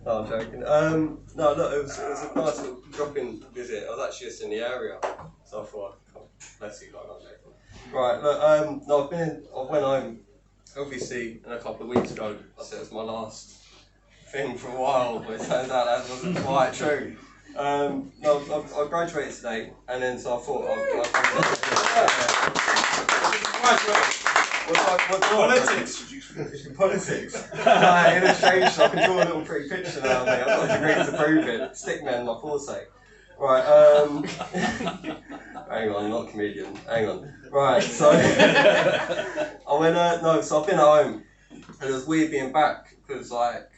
No, I'm joking. No, look, it was a nice little drop-in visit. I was actually just in the area, so I thought, let's see, like, I'm joking. Right, look, no, I went home, obviously, a couple of weeks ago. I said it was my last thing for a while, but it turns out that wasn't quite true. No, I graduated today, and then so I thought Politics. Politics. Illustration. I can draw a little pretty picture now, mate. I've got a degree to prove it. Stickman, my forte. Right. Hang on, not comedian. Hang on. Right. So I went. So I've been at home, and it was weird being back because like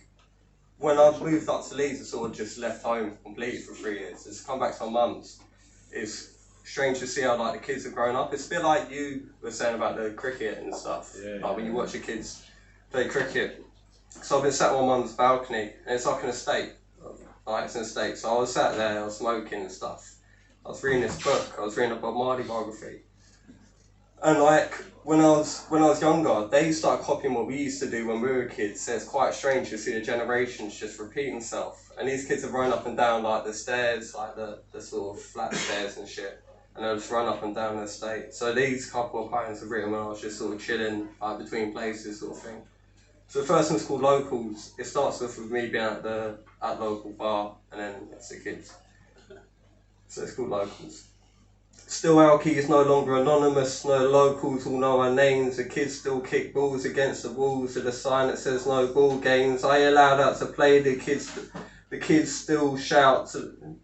when I moved up to Leeds, I sort of just left home completely for 3 years. Just come back to my mum's. It's strange to see how like the kids have grown up. It's a bit like you were saying about the cricket and stuff. Yeah, like when you watch your kids play cricket. So I've been sat on my mum's balcony, and it's like an estate. Like it's an estate. So I was sat there, I was smoking and stuff. I was reading this book. I was reading a Bob Marley biography. And like when I was younger, they started copying what we used to do when we were kids. So it's quite strange to see the generations just repeat themselves. And these kids have run up and down like the stairs, like the sort of flat stairs and shit. And they'll just run up and down the estate. So these couple of poems were written when I was just sort of chilling between places sort of thing. So the first one's called Locals. It starts off with me being at local bar, and then it's the kids. So it's called Locals. Still Alky is no longer anonymous, no locals all know our names. The kids still kick balls against the walls with a sign that says no ball games. I allowed out to play, the kids still shout to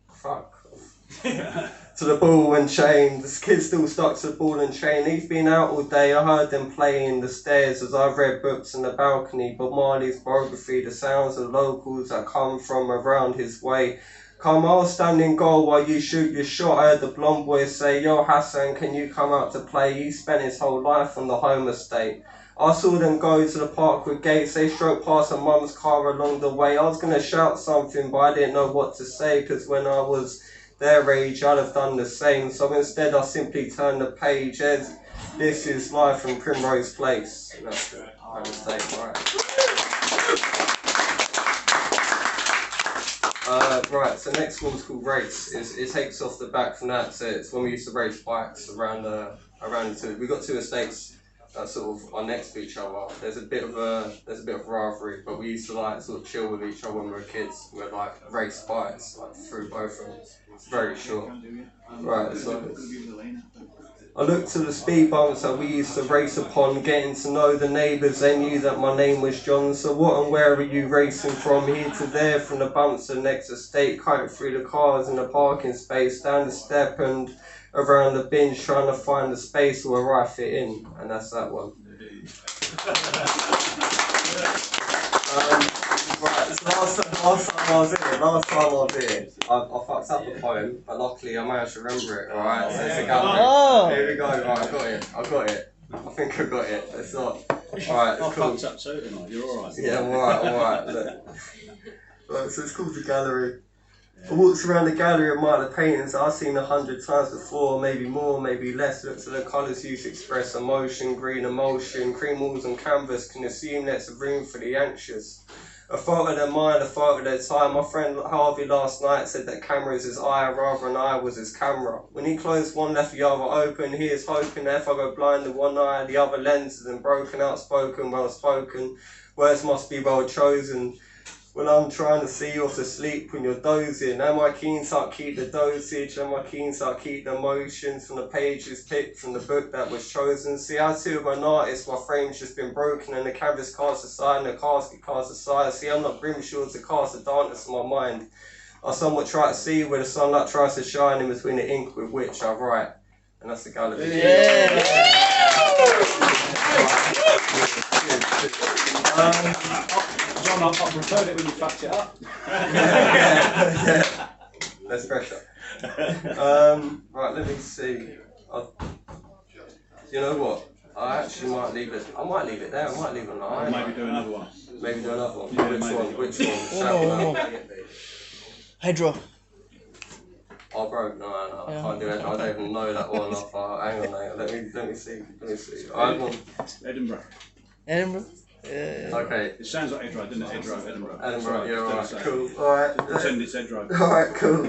to the ball and chain. The kids still stuck to the ball and chain. He's been out all day, I heard them playing the stairs as I read books in the balcony. Bob Marley's biography, the sounds of locals that come from around his way. Come, I'll stand in goal while you shoot your shot. I heard the blonde boy say, yo Hassan, can you come out to play? He spent his whole life on the home estate. I saw them go to the park with gates. They stroked past a mum's car along the way. I was going to shout something, but I didn't know what to say, because when I was their age, I'd have done the same. So instead, I simply turned the page. This is life from Primrose Place. And that's the home estate, right. Right, so next one's called Race. It takes off the back from that. So it's when we used to race bikes around the two. We've got two estates that sort of are next to each other. There's a bit of rivalry, but we used to like sort of chill with each other when we were kids. We'd like race bikes like through both of them. It's very short. Right, so I looked to the speed bumps that we used to race upon, getting to know the neighbours. They knew that my name was John. So what and where are you racing from? Here to there, from the bumps to the next estate, cutting through the cars in the parking space, down the step and around the binge, trying to find the space where I fit in. And that's that one. Right, so last time I was here, I fucked up the poem, but luckily I managed to remember it, alright? So it's a gallery. Oh. Here we go, right, I got it. I think I got it. It's not. Alright, it's cool. Fucked up too tonight, you're alright. Yeah, I'm alright, look. Right, so it's called the gallery. I walked around the gallery and admired the paintings I've seen 100 times before, maybe more, maybe less. Looked at the colours used to express emotion, green emotion, cream walls on canvas can assume there's a room for the anxious. A photo of their mind, a photo of their time. My friend Harvey last night said that camera is his eye rather than I was his camera. When he closed one, left the other open, he is hoping that if I go blind in one eye, the other lens isn't broken, outspoken, well spoken. Words must be well chosen. When I'm trying to see you off to sleep when you're dozing, am I keen to keep the dosage? Am I keen to keep the emotions from the pages picked from the book that was chosen? See, I too am an artist, my frame's just been broken and the canvas cast aside and the casket cast aside. See, I'm not Grimshaw to cast the darkness in my mind. I somewhat try to see where the sunlight tries to shine in between the ink with which I write. And that's the gallery. Yeah! John, I've preferred it when you fucked it up. yeah. Less pressure. Right, let me see. You know what? I actually might leave it. I might leave it there. I might leave it on the line. Maybe do another one. Maybe do another one. Yeah, Which one? Shout it out. Hydro. Oh, bro, no, I can't do it. I don't even know that one off. Hang on. Let me see. I had one. Edinburgh. Okay. It sounds like Edinburgh, doesn't it? Edinburgh. Edinburgh, yeah, alright, Say. cool. Alright. Pretend it's Edinburgh. Alright, cool.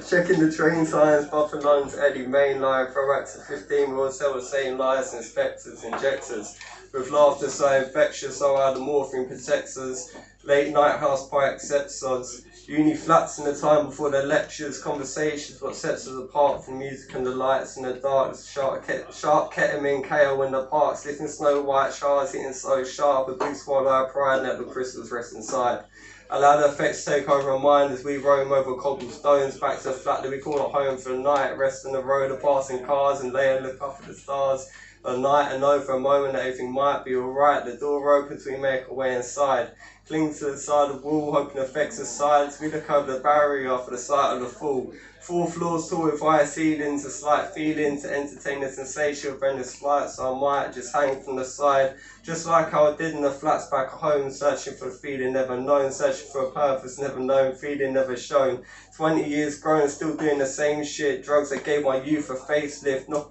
Checking the train signs, Buffalo Lines, Eddie, main line, proactive 15, we'll sell the same lies, inspectors, injectors. With laughter so infectious, so how the morphine protects us. Late night house pie accepts us. Uni flats in the time before their lectures, conversations, what sets us apart from music and the lights in the dark. Sharp ketamine, KO in the park, slipping snow white shards, hitting so sharp, a big swallow our pride, and let the crystals rest inside. Allow the effects to take over our mind as we roam over cobblestones, back to the flat that we call our home for the night, rest on the road of passing cars and lay and look up at the stars. A night and know for a moment that everything might be alright. The door opens, we make our way inside. Cling to the side of the wall, hoping effects aside. We look over the barrier for the sight of the fall. 4 floors tall with high ceilings, a slight feeling to entertain the sensation of endless flight, so I might just hang from the side. Just like how I did in the flats back home, searching for a feeling never known, searching for a purpose never known, feeling never shown. 20 years grown, still doing the same shit. Drugs that gave my youth a facelift, not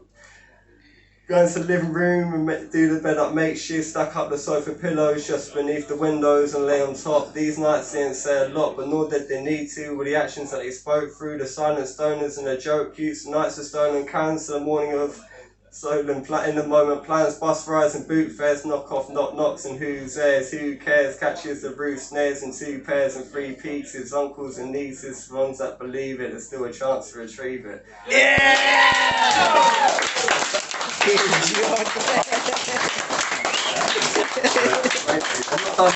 going to the living room and do the bed up makeshift, stack up the sofa pillows just beneath the windows and lay on top. These nights didn't say a lot, but nor did they need to, with the actions that they spoke through, the silent stoners and the joke cutes, nights of stolen cans to the morning of stolen in the moment plans, bus rides and boot fares, knock off, knock knocks and who's theirs, who cares, catches the roof snares and 2 pairs and 3 peaks, his uncles and nieces, ones that believe it, there's still a chance to retrieve it. Yeah!